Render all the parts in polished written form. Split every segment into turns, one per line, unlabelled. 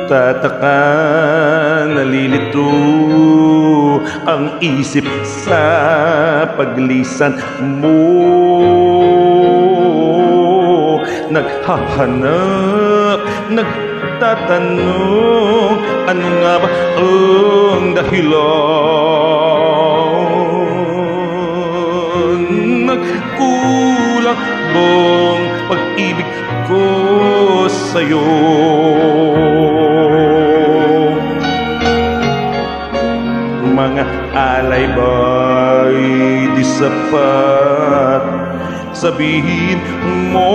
Tataka, nalilito ang isip sa paglisan mo. Naghahanap, nagtatanong, ano nga ba ang dahilan? Nagkulang bang pag-ibig ko sa'yo? Mga alay ba'y di sapat? Sabihin mo,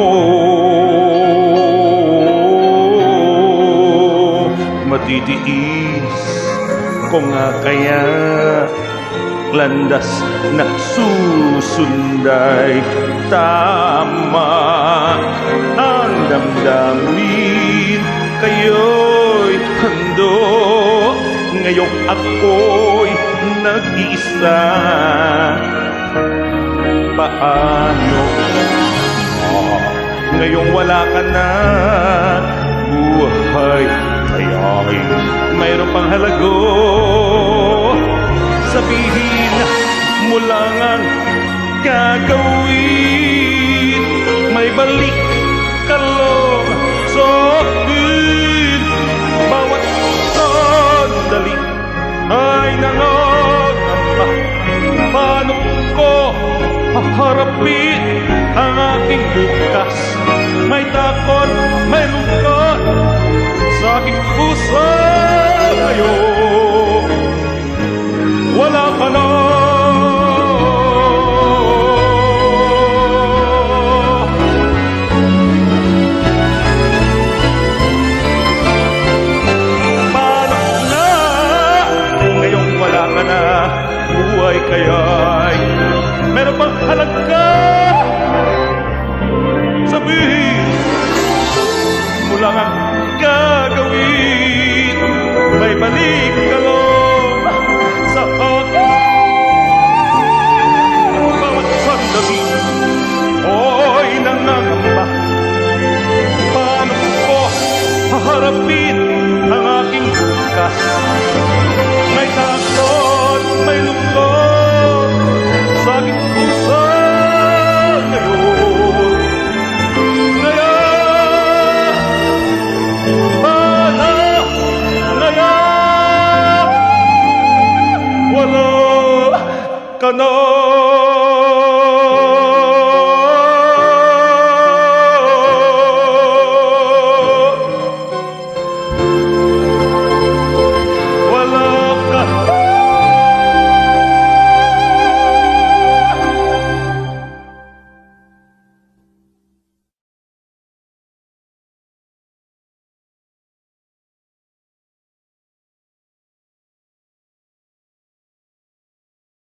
matitiis ko nga kaya landas na susunday. Tama ang damdamin, kayo'y handog. Ngayong ako'y nag-iisa, paano? Ngayong wala ka na, buhay kaya'y mayroon pang halago. Sabihin mo lang ang gagawin, may balik ka lang sa akin. Bawat sandali ay nangangamba, paano ko haharapin ang aking bukas? May takot, may lungkot sa aking puso ngayon. Wala ka na